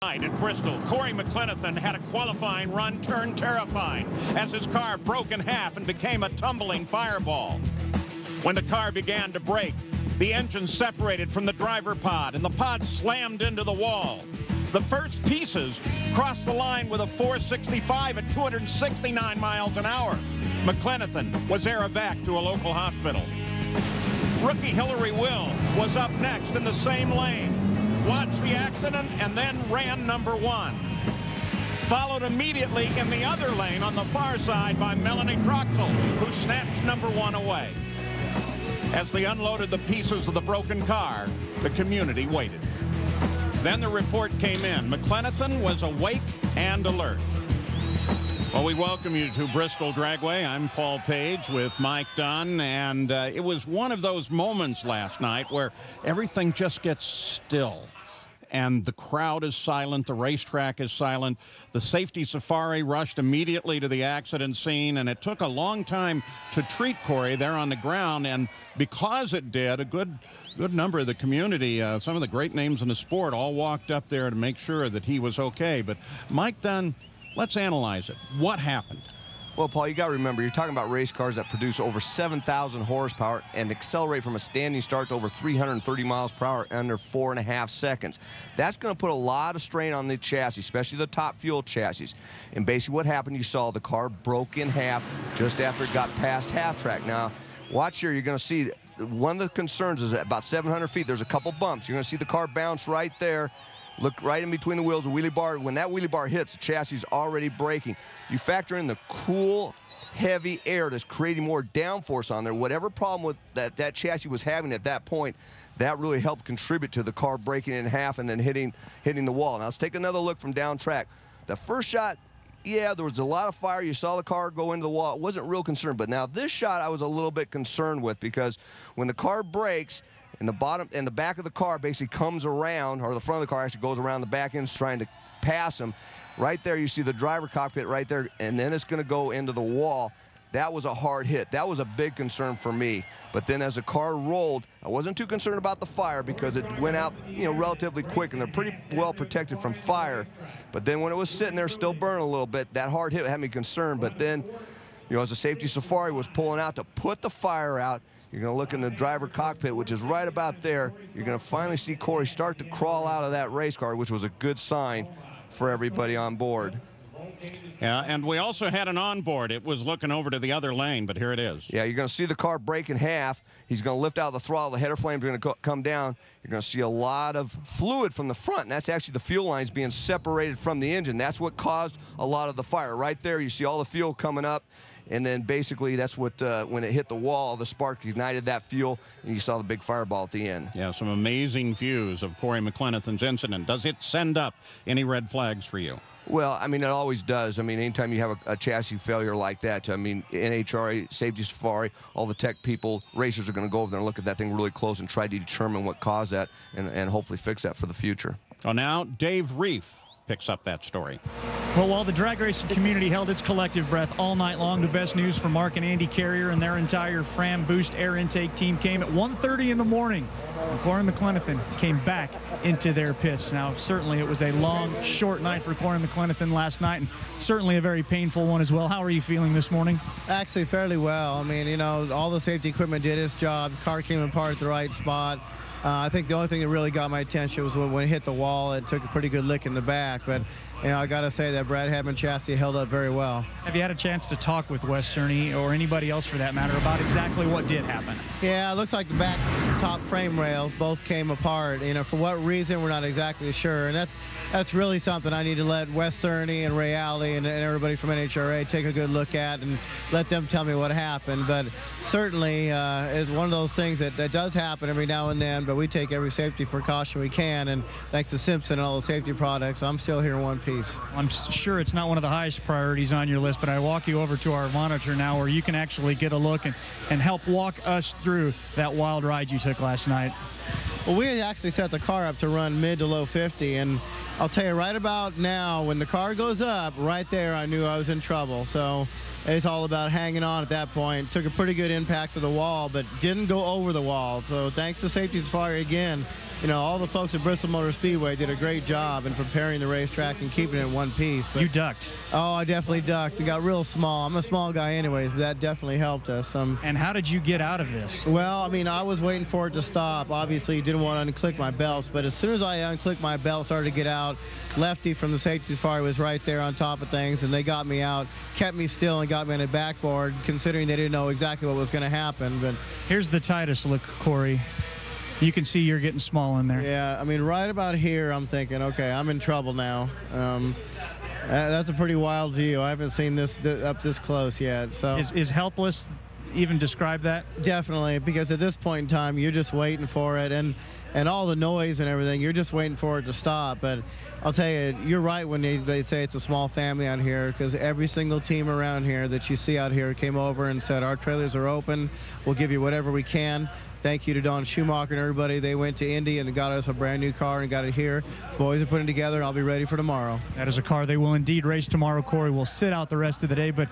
At Bristol, Cory had a qualifying run turned terrified as his car broke in half and became a tumbling fireball. When the car began to brake, the engine separated from the driver pod and the pod slammed into the wall. The first pieces crossed the line with a 465 at 269 miles an hour. McClenathan was aerovac to a local hospital. Rookie Hillary Will was up next in the same lane, watched the accident, and then ran number 1. Followed immediately in the other lane on the far side by Melanie Troxel, who snatched number 1 away. As they unloaded the pieces of the broken car, the community waited. Then the report came in. McClenathan was awake and alert. Well, we welcome you to Bristol Dragway. I'm Paul Page with Mike Dunn, and it was one of those moments last night where everything just gets still. And the crowd is silent, the racetrack is silent. The safety safari rushed immediately to the accident scene, and it took a long time to treat Cory there on the ground. And because it did, a good number of the community, some of the great names in the sport, all walked up there to make sure that he was okay. But Mike Dunn, let's analyze it. What happened? Well, Paul, you got to remember, you're talking about race cars that produce over 7,000 horsepower and accelerate from a standing start to over 330 miles per hour in under 4.5 seconds. That's going to put a lot of strain on the chassis, especially the top fuel chassis. And basically what happened, you saw the car broke in half just after it got past half track. Now, watch here, you're going to see one of the concerns is at about 700 feet, there's a couple bumps. You're going to see the car bounce right there. Look right in between the wheels, the wheelie bar. When that wheelie bar hits, the chassis is already braking. You factor in the cool, heavy air that's creating more downforce on there. Whatever problem with that chassis was having at that point, that really helped contribute to the car breaking in half and then hitting the wall. Now let's take another look from down track. The first shot, yeah, there was a lot of fire. You saw the car go into the wall. I wasn't real concerned. But now this shot I was a little bit concerned with, because when the car brakes, and the bottom and the back of the car basically comes around, or the front of the car actually goes around the back end trying to pass him. Right there you see the driver cockpit right there, and then it's going to go into the wall. That was a hard hit. That was a big concern for me. But then as the car rolled, I wasn't too concerned about the fire because it went out, relatively quick, and they're pretty well protected from fire. But then when it was sitting there still burning a little bit, that hard hit had me concerned. But then, as the safety safari was pulling out to put the fire out, you're going to look in the driver cockpit, which is right about there. You're going to finally see Cory start to crawl out of that race car, which was a good sign for everybody on board. Yeah, and we also had an onboard. It was looking over to the other lane, but here it is. Yeah, you're going to see the car break in half. He's going to lift out the throttle. The header flames are going to come down. You're going to see a lot of fluid from the front, and that's actually the fuel lines being separated from the engine. That's what caused a lot of the fire. Right there, you see all the fuel coming up. And then basically that's what, when it hit the wall, the spark ignited that fuel, and you saw the big fireball at the end. Yeah, some amazing views of Cory McClenathan's incident. Does it send up any red flags for you? Well, I mean, it always does. I mean, anytime you have a chassis failure like that, I mean, NHRA, Safety Safari, all the tech people, racers are going to go over there and look at that thing really close and try to determine what caused that and hopefully fix that for the future. Well, now Dave Reef picks up that story. Well, while the drag racing community held its collective breath all night long, the best news for Mark and Andy Carrier and their entire Fram Boost air intake team came at 1:30 in the morning. And Cory McClenathan came back into their pits. Now, certainly it was a long, short night for Cory McClenathan last night, and certainly a very painful one as well. How are you feeling this morning? Actually, fairly well. I mean, all the safety equipment did its job. The car came apart at the right spot. I think the only thing that really got my attention was when it hit the wall. It took a pretty good lick in the back, but I got to say that Brad Hadman chassis held up very well. Have you had a chance to talk with Wes Cerny, or anybody else for that matter, about exactly what did happen? Yeah, it looks like the back top frame rails both came apart. For what reason, we're not exactly sure, and that's really something I need to let Wes Cerny and Ray Alley and everybody from NHRA take a good look at and let them tell me what happened. But certainly is one of those things that does happen every now and then, but we take every safety precaution we can, and thanks to Simpson and all the safety products, I'm still here in one piece. I'm sure it's not one of the highest priorities on your list, but I walk you over to our monitor now where you can actually get a look and help walk us through that wild ride you took last night. Well, we had actually set the car up to run mid to low 50, and I'll tell you right about now, when the car goes up, right there I knew I was in trouble. So it's all about hanging on at that point. Took a pretty good impact to the wall, but didn't go over the wall. So thanks to Safety Safari again, you know, all the folks at Bristol Motor Speedway did a great job in preparing the racetrack and keeping it in one piece. But, you ducked. Oh, I definitely ducked. It got real small. I'm a small guy anyways, but that definitely helped us. And how did you get out of this? Well, I mean, I was waiting for it to stop. Obviously, didn't want to unclick my belts, but as soon as I unclicked my belt, started to get out, Lefty from the safety car was right there on top of things, and they got me out, kept me still, and got me on the backboard, considering they didn't know exactly what was going to happen. But here's the tightest look, Cory. You can see you're getting small in there. Yeah, I mean, right about here, I'm thinking, okay, I'm in trouble now. That's a pretty wild view. I haven't seen this up this close yet. So is helpless even describe that? Definitely, because at this point in time, you're just waiting for it, and all the noise and everything, you're just waiting for it to stop. But I'll tell you, you're right when they say it's a small family out here, because every single team around here that you see out here came over and said, our trailers are open, we'll give you whatever we can. Thank you to Don Schumacher and everybody. They went to Indy and got us a brand new car and got it here. Boys are putting it together, and I'll be ready for tomorrow. That is a car they will indeed race tomorrow. Cory will sit out the rest of the day, but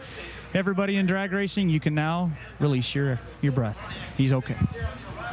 everybody in drag racing, you can now release your breath. He's okay.